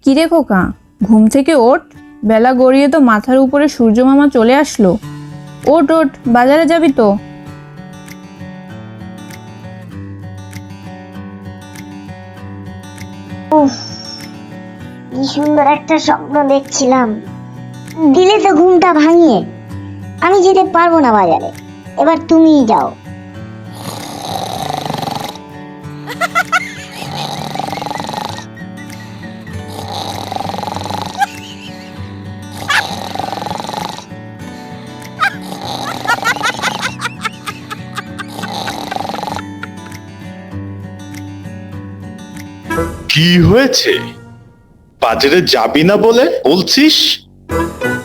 কিরে খোকা, ঘুম থেকে ওঠ, বেলা গড়িয়ে তো মাথার উপরে সূর্য মামা চলে আসলো। ওঠ ওঠ, বাজারে যাবি তো। উফ, কি সুন্দর একটা স্বপ্ন দেখছিলাম, দিলে তো ঘুমটা ভাঙিয়ে। আমি যেতে পারবো না বাজারে, এবার তুমিই যাও। কি হয়েছে? বাজারে যাবি না বলে বলছিস?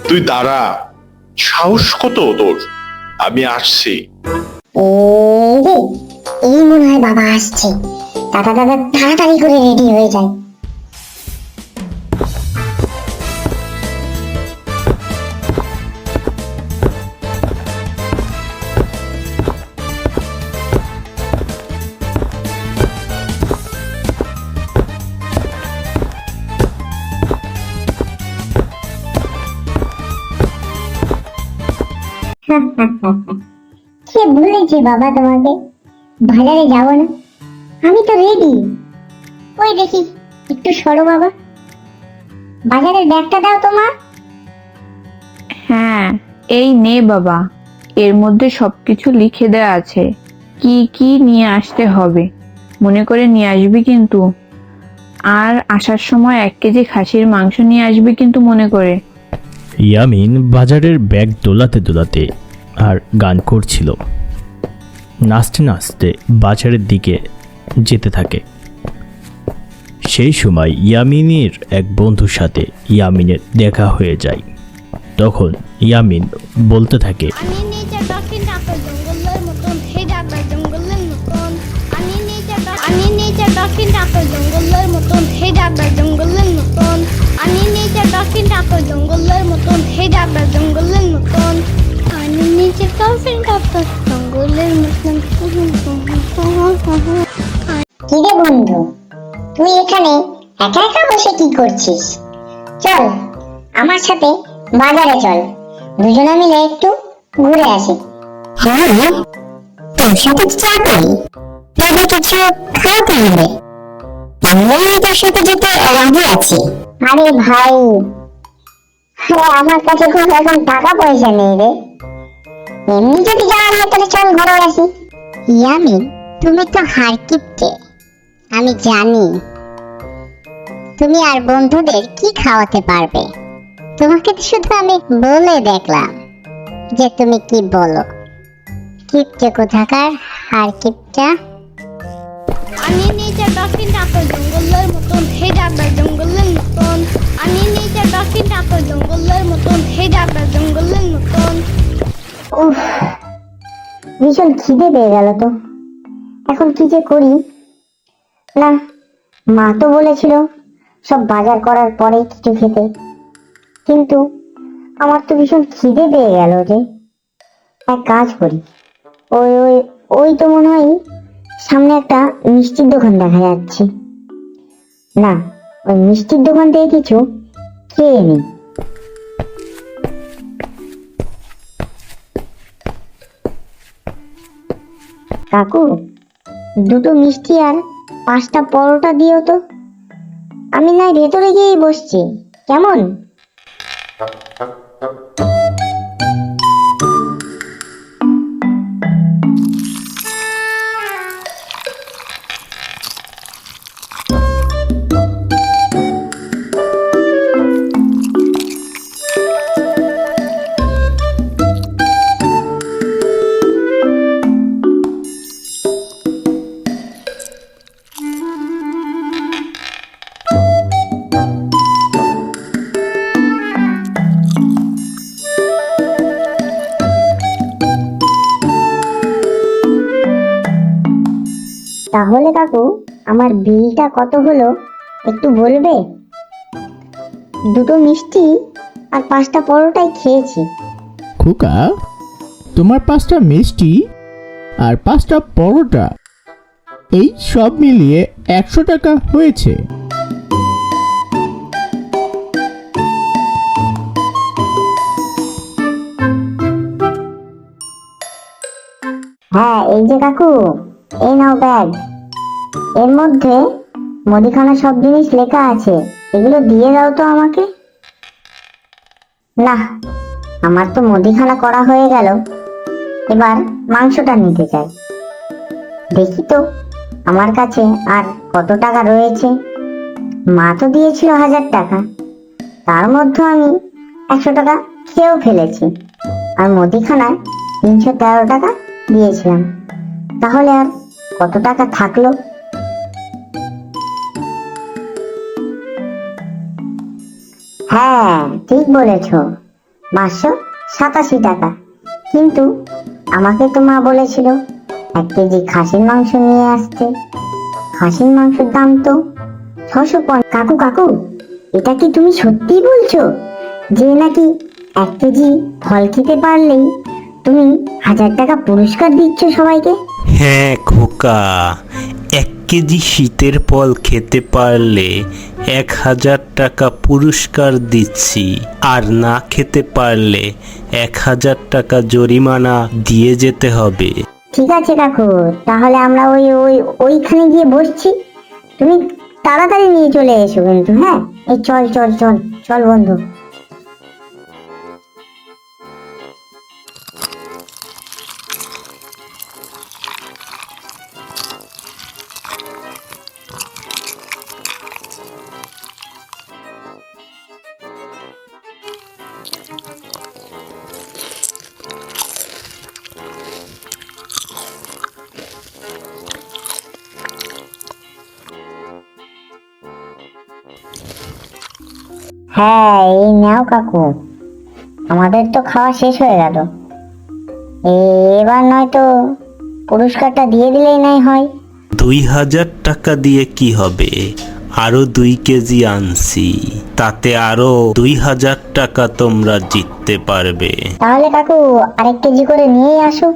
তুই দাঁড়া, সাহস কত তোর? আমি আসছি। এই রে, এই মনে হয় বাবা আসছে। দাদা দাদা তাড়াতাড়ি করে রেডি হয়ে যায়। কে বলেছে বাবা তোমাকে বাজারে যাবো না? আমি তো রেডি। ওই দেখি, একটু সরো বাবা, বাজারের ব্যাগটা দাও তোমার। হ্যাঁ, এই নে বাবা, এর মধ্যে সবকিছু লিখে দেওয়া আছে, কি কি নিয়ে আসতে হবে। মনে করে নিয়ে আসবি কিন্তু। আর আসার সময় 1 কেজি খাসির মাংস নিয়ে আসবি কিন্তু মনে করে। ইয়ামিন বাজারের ব্যাগ দোলাতে দোলাতে আর গান করছিল। নাচতে নাচতে বাজারের দিকে যেতে থাকে। সেই সময় ইয়ামিনের এক বন্ধুর সাথে ইয়ামিনের দেখা হয়ে যায়। তখন ইয়ামিন বলতে থাকে, আমি নিচে দক্ষিণ ঢাকার জঙ্গলের মতন হে ঢাকার জঙ্গলের মতন। আমি নিচে দক্ষিণ ঢাকার জঙ্গলের মতন হে ঢাকার জঙ্গলের মতন। আমি নিচে দক্ষিণ ঢাকার জঙ্গলের মতন হে ঢাকার জঙ্গলের মতন। আমি নিচে দক্ষিণ ঢাকার জঙ্গলের মতন। কিরে বন্ধু, তুই এখানে একা একা বসে কি করছিস? চল আমার সাথে বাজারে চল, দুজনে মিলে একটু ঘুরে আসি। হ্যাঁ, তোর সাথে চা করি, তবে কিছু খাওয়াতে হবে। আমিও তোর সাথে যেতে রাজি আছি। আরে ভাই, আমার কাছে খুব এখন টাকা পয়সা নেই রে। এমনি যদি যাওয়ার হয় তাহলে চল ঘরে আসি। ইয়ামিন, তুমি তো হারকিপটে, আমি জানি। তুমি আর বন্ধুদের কি খাওয়াতে পারবে? তোমাকে তো শুধু আমি বলে দেখলাম যে তুমি কি বলো। কিপটে কোথাকার, হারকিপটা। আমি নিচে দক্ষিণ ঢাকার জঙ্গলের মতন হে ঢাকার জঙ্গলের মতন। আমি নিচে দক্ষিণ ঢাকার জঙ্গলের মতন হে ঢাকার জঙ্গলের মতন। উফ, ভীষণ খিদে পেয়ে গেল তো। এখন কি যে করি? না, মা তো বলেছিল সব বাজার করার পরে কিছু খেতে, কিন্তু আমার তো ভীষণ খিদে পেয়ে গেল যে। এক কাজ করি, ওই ওই ওই তো মনে হয় সামনে একটা মিষ্টির দোকান দেখা যাচ্ছে। না, ওই মিষ্টির দোকান থেকে কিছু খেয়ে নিই। কাকু, 2টো মিষ্টি আর 5টা পরোটা দিও তো। আমি না ভেতরে গিয়েই বসছি, কেমন? তাহলে কাকু, আমার বিলটা কত হলো একটু বলবে? 2টো মিষ্টি আর 5টা পরোটাই খেয়েছি। খোকা, তোমার 5টা মিষ্টি আর 5টা পরোটা, এই সব মিলিয়ে 100 টাকা হয়েছে। হ্যাঁ এই যে কাকু, এই নাও ব্যাগ। এর মধ্যে মুদিখানা সব জিনিস লেখা আছে, এগুলো দিয়ে দাও তো আমাকে। না, আমার তো মুদিখানা করা হয়ে গেল, এবার মাংসটা নিতে চাই। দেখি তো আমার কাছে আর কত টাকা রয়েছে। মা তো দিয়েছিল 1000 টাকা, তার মধ্যে আমি 100 টাকা খেয়েও ফেলেছি, আর মুদিখানায় 313 টাকা দিয়েছিলাম। তাহলে আর কত টাকা থাকলো? হ্যাঁ ঠিক বলেছ, 587 টাকা। কিন্তু আমাকে তো মা বলেছিল 1 কেজি খাসির মাংস নিয়ে আসতে। খাসির মাংসের দাম তো 650। কাকু কাকু, এটা কি তুমি সত্যি বলছো যে নাকি 1 কেজি ফল খেতে পারলেই তুমি 1000 টাকা পুরস্কার দিচ্ছ সবাইকে? হ্যাঁ খোকা, 1 কেজি শীতের ফল খেতে পারলে 1000 টাকা পুরস্কার দিচ্ছি, আর না খেতে পারলে 1000 টাকা জরিমানা দিয়ে যেতে হবে। ঠিক আছে কাকু, তাহলে আমরা ওইখানে গিয়ে বসছি। তুমি তাড়াতাড়ি নিয়ে চলে এসো কিন্তু। হ্যাঁ, এই চল চল চল চল বন্ধু। হ্যাঁ এই নাও কাকু, আমাদের তো খাওয়া শেষ হয়ে গেল। এবার নয়তো পুরস্কারটা দিয়ে দিলেই নাই হয়। 2000 টাকা দিয়ে কি হবে? আরো 2 কেজি আনছি, তাতে আরো 2000 টাকা তোমরা জিততে পারবে। তাহলে কাকু 1 কেজি করে নিয়েই আসো।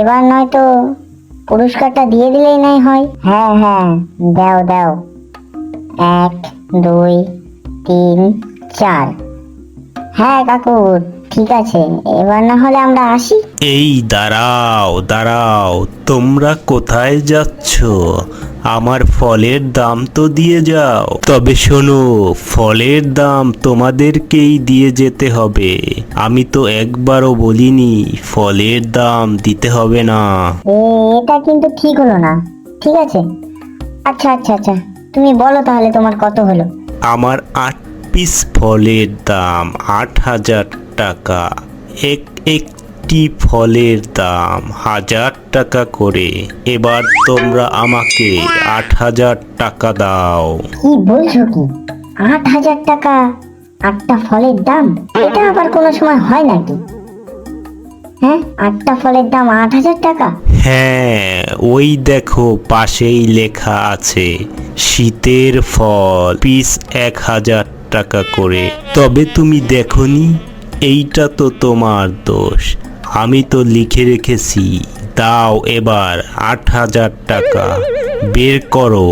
এবার নয়তো পুরস্কারটা দিয়ে দিলেই নাই হয়। হ্যাঁ হ্যাঁ, দাও দাও। 1 2 3 4। হ্যাঁ কাকু ঠিক আছে, এবার না হলে আমরা আসি। এই দাঁড়াও দাঁড়াও, তোমরা কোথায় যাচ্ছ? আমার ফলের দাম তো দিয়ে যাও। তবে শোনো, ফলের দাম তোমাদেরকেই দিয়ে যেতে হবে। আমি তো একবারও বলিনি ফলের দাম দিতে হবে না। এটা কিন্তু ঠিক হলো না। ঠিক আছে, আচ্ছা আচ্ছা আচ্ছা, তুমি বলো তাহলে তোমার কত হলো। আমার 8 পিস ফলের দাম 8000 টাকা। একটি ফলের দাম 1000 টাকা করে। এবার তোমরা আমাকে 8000 টাকা দাও। কি বলছো কি? 8000 টাকা 8টা ফলের দাম? এটা আবার কোনো সময় হয় নাকি? হ্যাঁ, 8টা ফলের দাম 8000 টাকা? হ্যাঁ, ওই দেখো পাশেই লেখা আছে শীতের ফল পিস 1000 টাকা করে। তবে তুমি দেখোনি? এইটা তো তোমার দোষ, আমি তো লিখে রেখেছি। দাও এবার 8000 টাকা বের করো,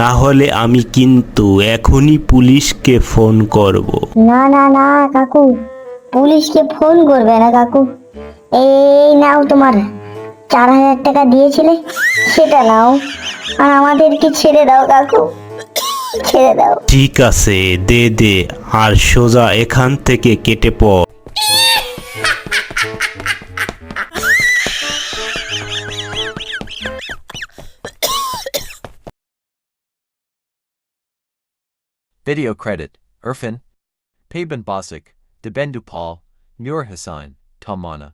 না হলে আমি কিন্তু এখনই পুলিশকে ফোন করব। না না না কাকু, পুলিশকে ফোন করবে না কাকু। এই নাও, তোমার 4000 টাকা দিয়েছিলে সেটা নাও, আর আমাদেরকে ছেড়ে দাও কাকু, ছেড়ে দাও। ঠিক আছে, দে দে, আর সোজা এখান থেকে কেটে পড়। Video credit: Irfan, Payban Bosik, Debendupal, Nur Hassan, Tomana.